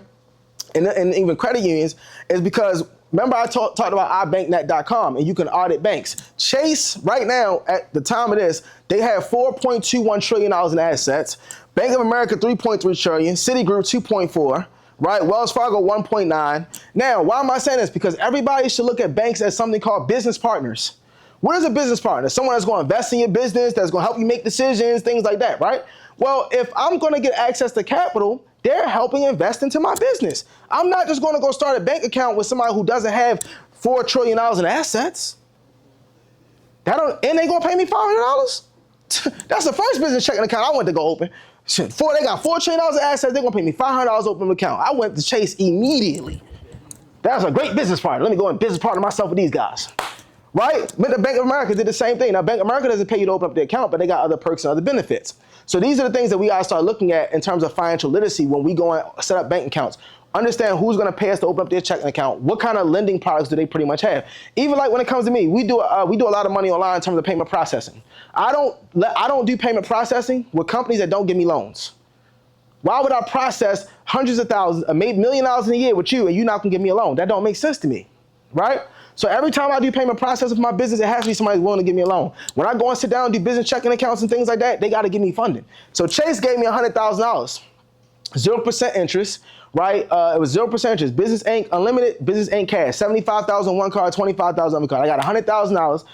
and even credit unions, is because remember I talked about iBankNet.com, and you can audit banks. Chase, right now, at the time of this, they have $4.21 trillion in assets. Bank of America, $3.3 trillion. Citigroup, $2.4. Right, Wells Fargo 1.9. Now, why am I saying this? Because everybody should look at banks as something called business partners. What is a business partner? Someone that's going to invest in your business, that's going to help you make decisions, things like that, right? Well, if I'm going to get access to capital, they're helping invest into my business. I'm not just going to go start a bank account with somebody who doesn't have $4 trillion in assets. And they going to pay me $500? That's the first business checking account I went to go open. They got $4 trillion in assets. They're gonna pay me $500 to open an account. I went to Chase immediately. That's a great business partner. Let me go and business partner myself with these guys, right? But the Bank of America did the same thing. Now, Bank of America doesn't pay you to open up the account, but they got other perks and other benefits. So these are the things that we gotta start looking at in terms of financial literacy when we go and set up bank accounts. Understand who's gonna pay us to open up their checking account. What kind of lending products do they pretty much have? Even like when it comes to me, we do a lot of money online in terms of payment processing. I don't do payment processing with companies that don't give me loans. Why would I process hundreds of thousands, maybe $1 million in a year with you and you not gonna give me a loan? That don't make sense to me, right? So every time I do payment processing for my business, it has to be somebody willing to give me a loan. When I go and sit down and do business checking accounts and things like that, they gotta give me funding. So Chase gave me $100,000, 0% interest, right? It was 0% interest. Business Inc. Unlimited, Business Inc. cash, $75,000 one card, $25,000 other card. I got $100,000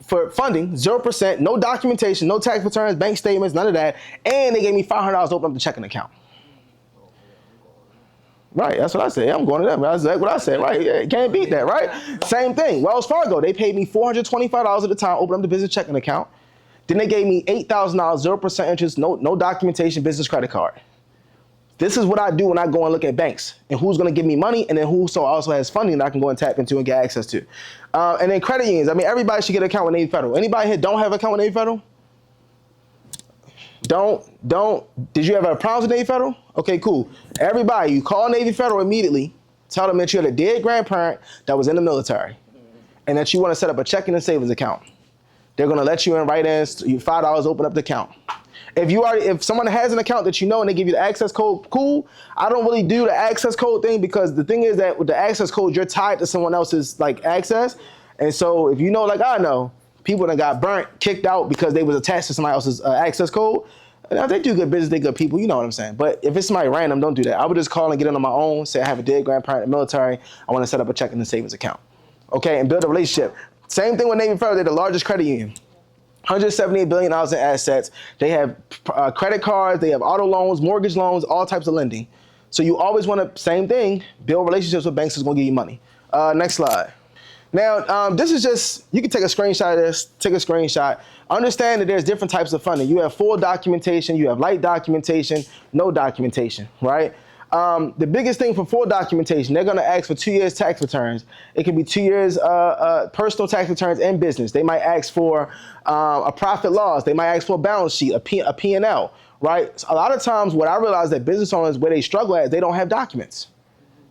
for funding, 0%, no documentation, no tax returns, bank statements, none of that, and they gave me $500 to open up the checking account. Right, that's what I said. I'm going to them. That's what I said, right? Yeah, can't beat that, right? Same thing. Wells Fargo, they paid me $425 at the time, open up the business checking account. Then they gave me $8,000, 0% interest, no documentation, business credit card. This is what I do when I go and look at banks and who's going to give me money and then who also has funding that I can go and tap into and get access to. And then credit unions. I mean, everybody should get an account with Navy Federal. Anybody here don't have an account with Navy Federal? Did you ever have problems with Navy Federal? Okay, cool. Everybody, you call Navy Federal immediately, tell them that you had a dead grandparent that was in the military and that you want to set up a checking and savings account. They're going to let you in right in, you $5, open up the account. If someone has an account that you know and they give you the access code, cool. I don't really do the access code thing because the thing is that with the access code, you're tied to someone else's access. And so if you know, like I know, people that got burnt, kicked out because they was attached to somebody else's access code, they do good business, they good people, you know what I'm saying. But if it's somebody random, don't do that. I would just call and get in on my own, say I have a dead grandparent in the military, I want to set up a checking and savings account. Okay, and build a relationship. Same thing with Navy Federal, they're the largest credit union. $178 billion in assets. They have credit cards, they have auto loans, mortgage loans, all types of lending. So you always want to, same thing, build relationships with banks that's going to give you money. Next slide. Now, this is just, you can take a screenshot of this, take a screenshot. Understand that there's different types of funding. You have full documentation, you have light documentation, no documentation, right? The biggest thing for full documentation, they're going to ask for 2 years tax returns. It can be 2 years personal tax returns and business. They might ask for a profit loss. They might ask for a balance sheet, a P&L, right? So a lot of times what I realize that business owners, where they struggle at, they don't have documents,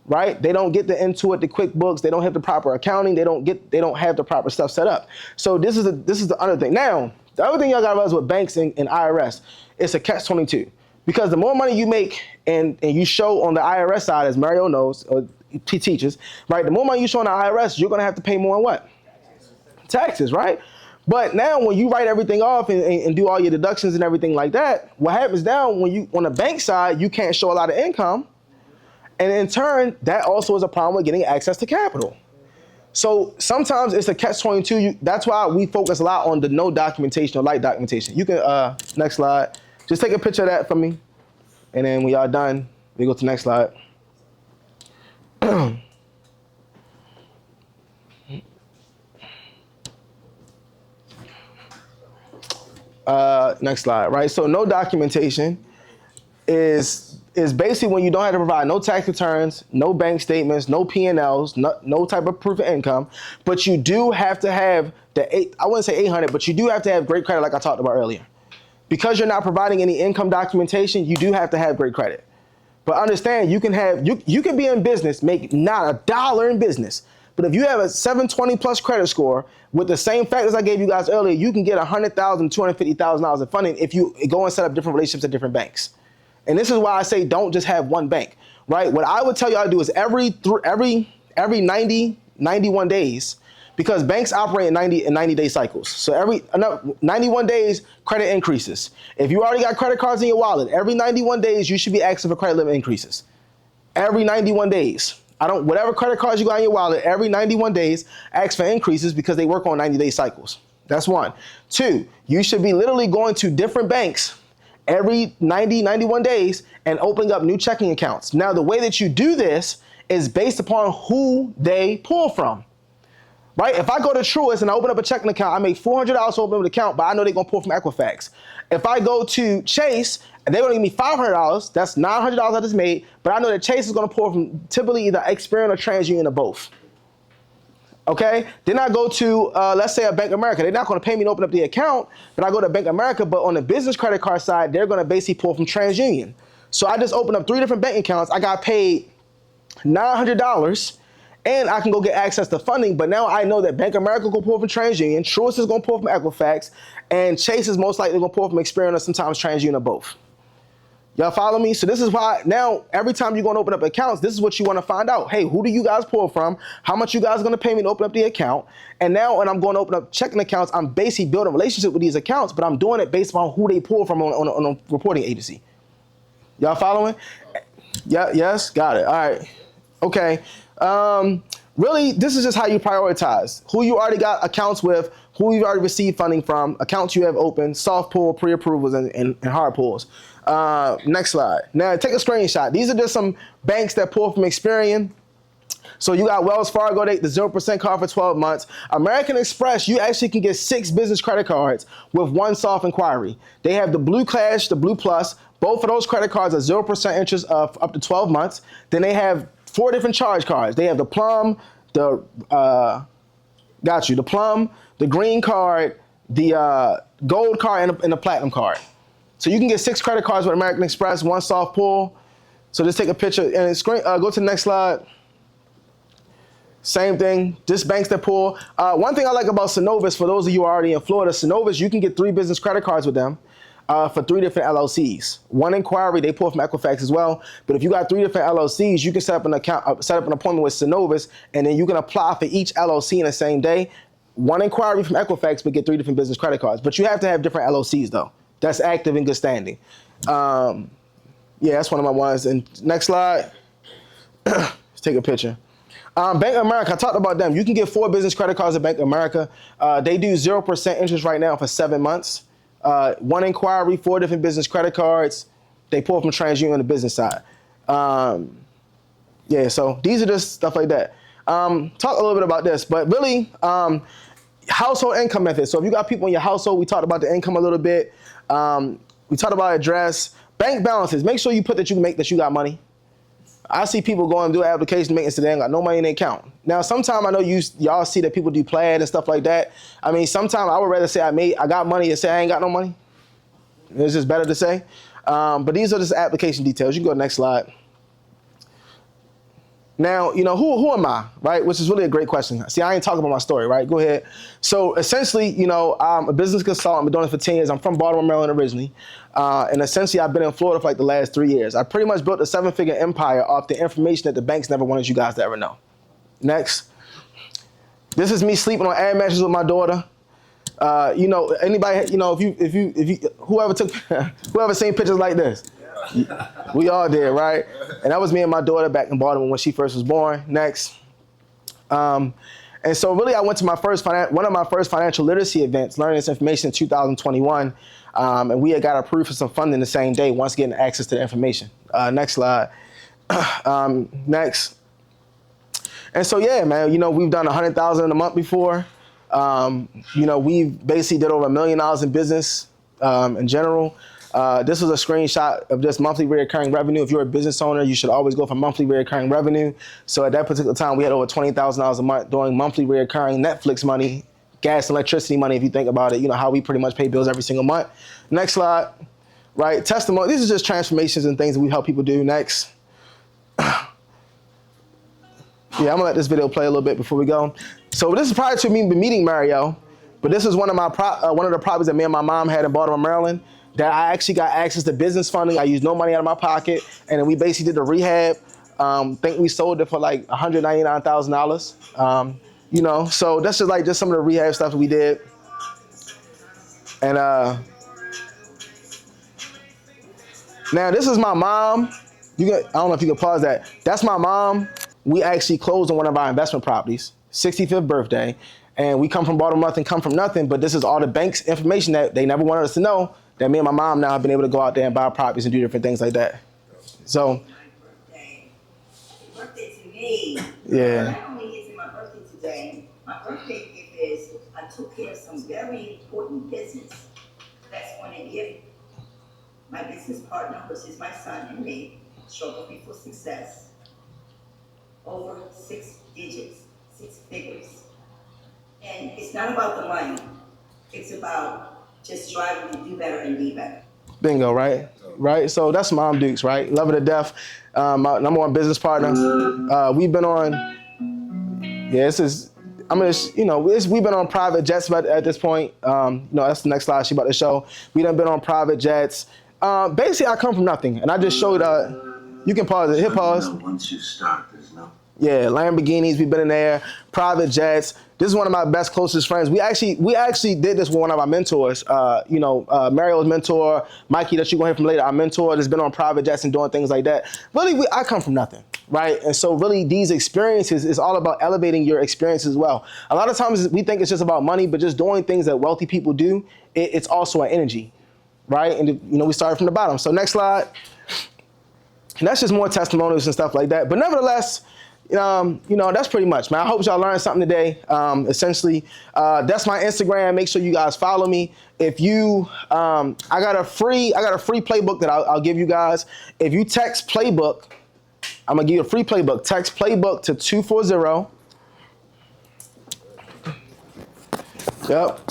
right? They don't get the Intuit, the QuickBooks. They don't have the proper accounting. They don't have the proper stuff set up. So this is the other thing. Now, the other thing y'all got to realize with banks and IRS, it's a catch-22. Because the more money you make and you show on the IRS side, as Mario knows, or he teaches, right? The more money you show on the IRS, you're going to have to pay more on what? Taxes, right? But now when you write everything off and do all your deductions and everything like that, what happens now when you, on the bank side, you can't show a lot of income. And in turn, that also is a problem with getting access to capital. So sometimes it's a catch-22. That's why we focus a lot on the no documentation or light documentation. You can, next slide. Just take a picture of that for me. And then when y'all done, we go to the next slide. Next slide, right? So no documentation is basically when you don't have to provide no tax returns, no bank statements, no P&Ls, no type of proof of income, but you do have to have I wouldn't say 800, but you do have to have great credit like I talked about earlier. Because you're not providing any income documentation, you do have to have great credit. But understand, you can be in business, make not $1 in business, but if you have a 720 plus credit score with the same factors I gave you guys earlier, you can get $100,000, $250,000 in funding if you go and set up different relationships at different banks. And this is why I say don't just have one bank, right? What I would tell y'all to do is every 90, 91 days, because banks operate in 90-day cycles. So every 91 days, credit increases. If you already got credit cards in your wallet, every 91 days, you should be asking for credit limit increases. Every 91 days. Whatever credit cards you got in your wallet, every 91 days, ask for increases because they work on 90-day cycles. That's one. Two, you should be literally going to different banks every 90, 91 days and opening up new checking accounts. Now, the way that you do this is based upon who they pull from. Right? If I go to Truist and I open up a checking account, I make $400 to open up an account, but I know they're going to pull from Equifax. If I go to Chase and they're going to give me $500, that's $900 I just made, but I know that Chase is going to pull from typically either Experian or TransUnion or both. Okay? Then I go to, let's say, a Bank of America. They're not going to pay me to open up the account, but I go to Bank of America, but on the business credit card side, they're going to basically pull from TransUnion. So I just opened up 3 different bank accounts. I got paid $900. And I can go get access to funding, but now I know that Bank of America will pull from TransUnion, Truist is going to pull from Equifax, and Chase is most likely going to pull from Experian or sometimes TransUnion or both. Y'all follow me? So this is why now every time you're going to open up accounts, this is what you want to find out. Hey, who do you guys pull from? How much you guys are going to pay me to open up the account? And now when I'm going to open up checking accounts, I'm basically building a relationship with these accounts, but I'm doing it based on who they pull from on a reporting agency. Y'all following? Yeah, yes, got it. All right. Okay. Really, this is just how you prioritize. Who you already got accounts with, who you've already received funding from, accounts you have open, soft pull, pre-approvals, and hard pulls. Next slide. Now, take a screenshot. These are just some banks that pull from Experian. So you got Wells Fargo, the 0% card for 12 months. American Express, you actually can get 6 business credit cards with 1 soft inquiry. They have the Blue Cash, the Blue Plus. Both of those credit cards are 0% interest of up to 12 months. Then they have 4 different charge cards. They have the Plum, the Plum, the Green card, the Gold card, and the Platinum card. So you can get 6 credit cards with American Express, 1 soft pull. So just take a picture and go to the next slide. Same thing, just banks that pull. One thing I like about Synovus, for those of you who are already in Florida, Synovus, you can get 3 business credit cards with them. For 3 different LLCs. 1 inquiry, they pull from Equifax as well. But if you got 3 different LLCs, you can set up an account, set up an appointment with Synovus, and then you can apply for each LLC in the same day. 1 inquiry from Equifax, but get 3 different business credit cards. But you have to have different LLCs though. That's active in good standing. Yeah, that's one of my ones. And next slide. Let's take a picture. Bank of America, I talked about them. You can get 4 business credit cards at Bank of America. They do 0% interest right now for 7 months. 1 inquiry, 4 different business credit cards. They pull from TransUnion on the business side. Yeah, so these are just stuff like that. Talk a little bit about this, but really, household income methods. So if you got people in your household, we talked about the income a little bit. We talked about address, bank balances. Make sure you put that you got money. I see people going to do application maintenance today and got no money in their account. Now, sometimes I know y'all see that people do plaid and stuff like that. I mean, sometimes I would rather say I got money than say I ain't got no money. It's just better to say. But these are just application details. You can go to the next slide. Now, you know, who am I, right? Which is really a great question. See, I ain't talking about my story, right? Go ahead. So essentially, you know, I'm a business consultant. I've been doing it for 10 years. I'm from Baltimore, Maryland originally. And essentially, I've been in Florida for like the last 3 years. I pretty much built a 7-figure empire off the information that the banks never wanted you guys to ever know. Next. This is me sleeping on air mattresses with my daughter. You know, anybody, you know, if you, whoever seen pictures like this? We all did, right? And that was me and my daughter back in Baltimore when she first was born. Next. And so really I went to one of my first financial literacy events, learning this information in 2021. And we had got approved for some funding the same day once getting access to the information. Next slide. Next. And so, yeah, man, you know, we've done 100,000 in a month before. You know, we've basically did over $1 million in business in general. This was a screenshot of just monthly recurring revenue. If you're a business owner, you should always go for monthly recurring revenue. So at that particular time, we had over $20,000 a month doing monthly recurring Netflix money, gas and electricity money, if you think about it, you know, how we pretty much pay bills every single month. Next slide, right? Testimony. These are just transformations and things that we help people do. Next. Yeah, I'm gonna let this video play a little bit before we go. So this is prior to me meeting Mario, but this is one of the properties that me and my mom had in Baltimore, Maryland, that I actually got access to business funding. I used no money out of my pocket, and then we basically did the rehab. Think we sold it for like $199,000. You know, so that's just some of the rehab stuff that we did. And now this is my mom. I don't know if you can pause that. That's my mom. We actually closed on one of our investment properties, 65th birthday, and we come from Baltimore and come from nothing, but this is all the bank's information that they never wanted us to know, that me and my mom now have been able to go out there and buy properties and do different things like that. So, birthday to me. yeah. Not only is it my birthday today, my birthday gift is I took care of some very important business. That's when I give my business partner, which is my son and me, struggle before success. Over 6 digits, 6 figures. And it's not about the money. It's about just striving to do better and be better. Bingo, right? Right? So that's Mom Dukes, right? Love her to death. My number one business partner. We've been on, we've been on private jets at this point. That's the next slide she about to show. We done been on private jets. Basically, I come from nothing. And I just showed, you can pause it, hit pause. Once you start, there's no. Yeah, Lamborghinis, we've been in there, private jets. This is one of my best, closest friends. We actually did this with one of our mentors. Mario's mentor, Mikey, that you're gonna hear from later, our mentor that's been on private jets and doing things like that. Really, I come from nothing, right? And so really these experiences is all about elevating your experience as well. A lot of times we think it's just about money, but just doing things that wealthy people do, it's also an energy, right? And we started from the bottom. So next slide. And that's just more testimonials and stuff like that. But nevertheless, that's pretty much, man. I hope y'all learned something today. Essentially, that's my Instagram. Make sure you guys follow me. If you, I got a free playbook that I'll give you guys. If you text playbook, I'm gonna give you a free playbook. Text playbook to 240. Yep,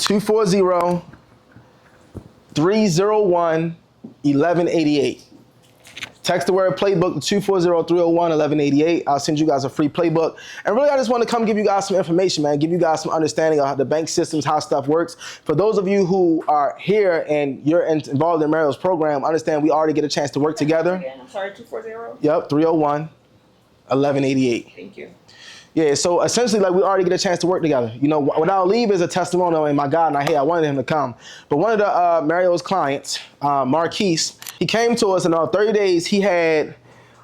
240-301-1188. Text the word playbook to 240-301-1188. I'll send you guys a free playbook. And really, I just want to come give you guys some information, man. Give you guys some understanding of how the bank systems, how stuff works. For those of you who are here and you're involved in Mario's program, understand we already get a chance to work together. Again, I'm sorry, 240? Yep, 301-1188. Thank you. Yeah, so essentially, we already get a chance to work together. What I'll leave is a testimonial, and my God, and I wanted him to come. But one of the Mario's clients, Marquise, he came to us, and in 30 days, he had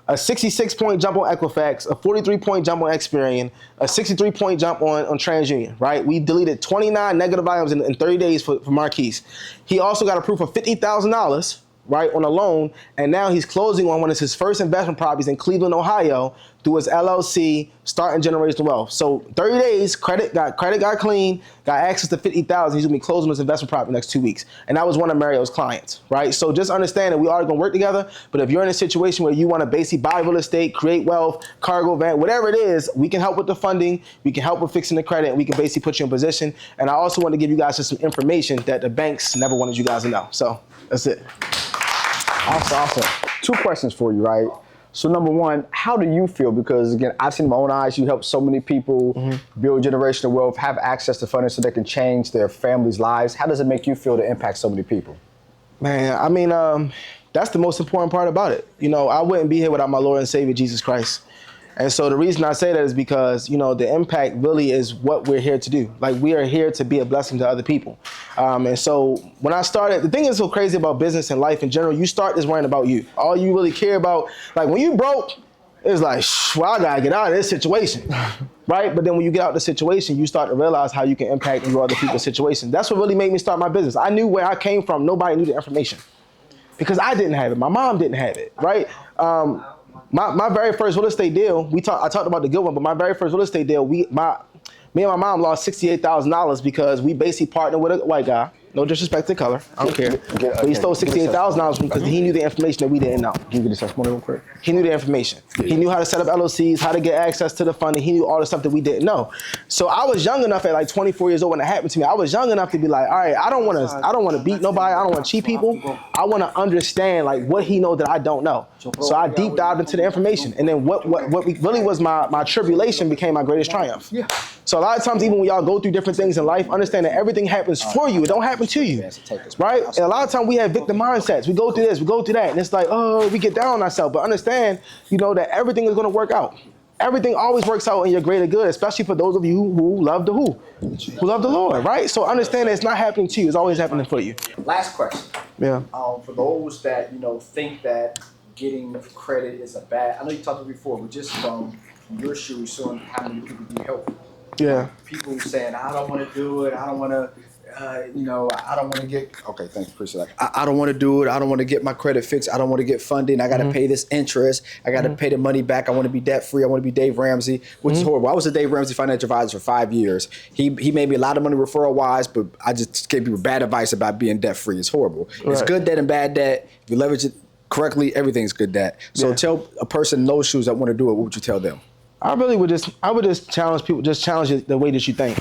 a 66-point jump on Equifax, a 43-point jump on Experian, a 63-point jump on TransUnion, right? We deleted 29 negative items in 30 days for Marquise. He also got approved for $50,000, right, on a loan, and now he's closing on one of his first investment properties in Cleveland, Ohio, through his LLC, starting generational wealth. So 30 days, credit got clean, got access to 50,000. He's gonna be closing his investment property in the next 2 weeks. And that was one of Mario's clients, right? So just understand that we are gonna work together, but if you're in a situation where you wanna basically buy real estate, create wealth, cargo van, whatever it is, we can help with the funding, we can help with fixing the credit, and we can basically put you in position. And I also want to give you guys just some information that the banks never wanted you guys to know. So that's it. Awesome. 2 questions for you, right? So number one, how do you feel? Because again, I've seen in my own eyes, you help so many people build generational wealth, have access to funding so they can change their families' lives. How does it make you feel to impact so many people? Man, I mean, that's the most important part about it. You know, I wouldn't be here without my Lord and Savior, Jesus Christ. And so the reason I say that is because, you know, the impact really is what we're here to do. Like, we are here to be a blessing to other people. And so when I started, the thing is so crazy about business and life in general, you start this worrying about you. All you really care about, like when you broke, it's like, well, I gotta get out of this situation, right? But then when you get out of the situation, you start to realize how you can impact and grow other people's situations. That's what really made me start my business. I knew where I came from. Nobody knew the information because I didn't have it. My mom didn't have it, right? My very first real estate deal, I talked about the good one, but my very first real estate deal, me and my mom lost $68,000 because we basically partnered with a white guy. No disrespect to color, I don't care. But he stole $68,000 because he knew the information that we didn't know. Can you give me the testimony real quick? He knew the information. He knew how to set up LLCs, how to get access to the funding. He knew all the stuff that we didn't know. So I was young enough at like 24 years old when it happened to me. I was young enough to be like, all right, I don't want to beat nobody. I don't want to cheat people. I want to understand like what he knows that I don't know. So I deep dived into the information. And then what really was my tribulation became my greatest triumph. So a lot of times, even when y'all go through different things in life, understand that everything happens for you. It don't happen to you, right? And a lot of times we have victim mindsets. We go through this, we go through that, and it's like, oh, we get down on ourselves. But understand, you know, that everything is going to work out. Everything always works out in your greater good, especially for those of you who love the who love the Lord, right? So understand that it's not happening to you. It's always happening for you. Last question. Yeah. For those that, you know, think that getting credit is a bad, I know you talked about it before, but just from your shoes, showing how many people do help. Yeah. People saying, I don't want to do it. I don't want to, I don't want to get, okay, thanks, appreciate that. I don't want to do it. I don't want to get my credit fixed. I don't want to get funding. I got to pay this interest. I got to pay the money back. I want to be debt free. I want to be Dave Ramsey, which is horrible. I was a Dave Ramsey financial advisor for 5 years. He made me a lot of money referral wise, but I just gave people bad advice about being debt free. It's horrible. Right. It's good debt and bad debt. If you leverage it correctly, everything's good debt. So tell a person in those shoes that want to do it, what would you tell them? I would just challenge people, just challenge the way that you think.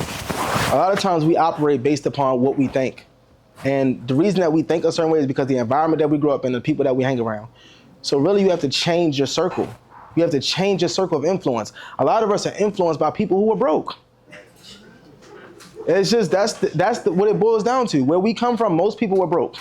A lot of times we operate based upon what we think. And the reason that we think a certain way is because the environment that we grew up in, the people that we hang around. So really you have to change your circle. You have to change your circle of influence. A lot of us are influenced by people who are broke. It's just, that's what it boils down to. Where we come from, most people were broke.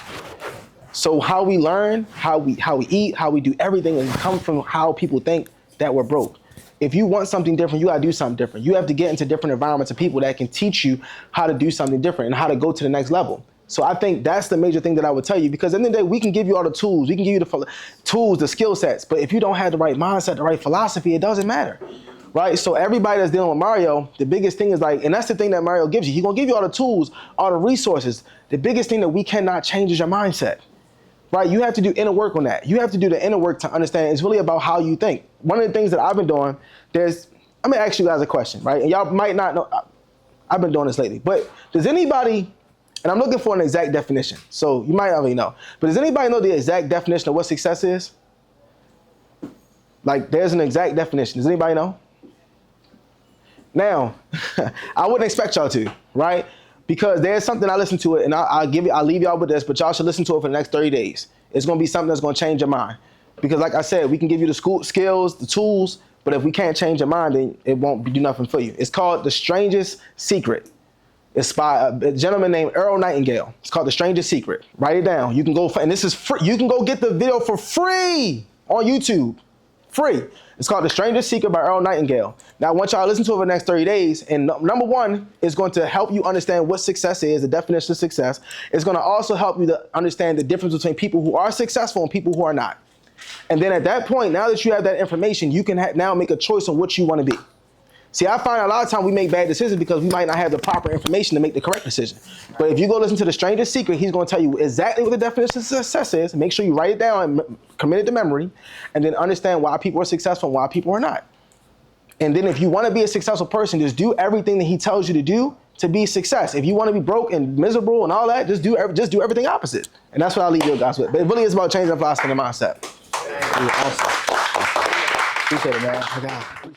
So how we learn, how we eat, how we do everything is come from how people think that we're broke. If you want something different, you gotta do something different. You have to get into different environments of people that can teach you how to do something different and how to go to the next level. So I think that's the major thing that I would tell you, because at the end of the day, we can give you all the tools. We can give you the tools, the skill sets, but if you don't have the right mindset, the right philosophy, it doesn't matter, right? So everybody that's dealing with Mario, the biggest thing is like, and that's the thing that Mario gives you. He's gonna give you all the tools, all the resources. The biggest thing that we cannot change is your mindset. Right, you have to do inner work on that. You have to do the inner work to understand. It's really about how you think. One of the things that I've been doing, I'm gonna ask you guys a question, right? And y'all might not know, I've been doing this lately, but does anybody, and I'm looking for an exact definition, so you might already know, but does anybody know the exact definition of what success is? Like, there's an exact definition. Does anybody know? Now, I wouldn't expect y'all to, right? Because there's something I listen to it, and I'll leave y'all with this, but y'all should listen to it for the next 30 days. It's gonna be something that's gonna change your mind. Because like I said, we can give you the skills, the tools, but if we can't change your mind, then it won't do nothing for you. It's called The Strangest Secret. It's by a gentleman named Earl Nightingale. It's called The Strangest Secret. Write it down. You can go, and this is free. You can go get the video for free on YouTube. Free. It's called The Strangest Secret by Earl Nightingale. Now, I want y'all to listen to it for the next 30 days. And number one is going to help you understand what success is, the definition of success. It's going to also help you to understand the difference between people who are successful and people who are not. And then at that point, now that you have that information, you can now make a choice on what you want to be. See, I find a lot of times we make bad decisions because we might not have the proper information to make the correct decision. But if you go listen to The Strangest Secret, he's going to tell you exactly what the definition of success is. Make sure you write it down and commit it to memory, and then understand why people are successful and why people are not. And then if you want to be a successful person, just do everything that he tells you to do to be success. If you want to be broke and miserable and all that, just do everything opposite. And that's what I'll leave you guys with. But it really is about changing the philosophy and mindset. Awesome. Appreciate it, man.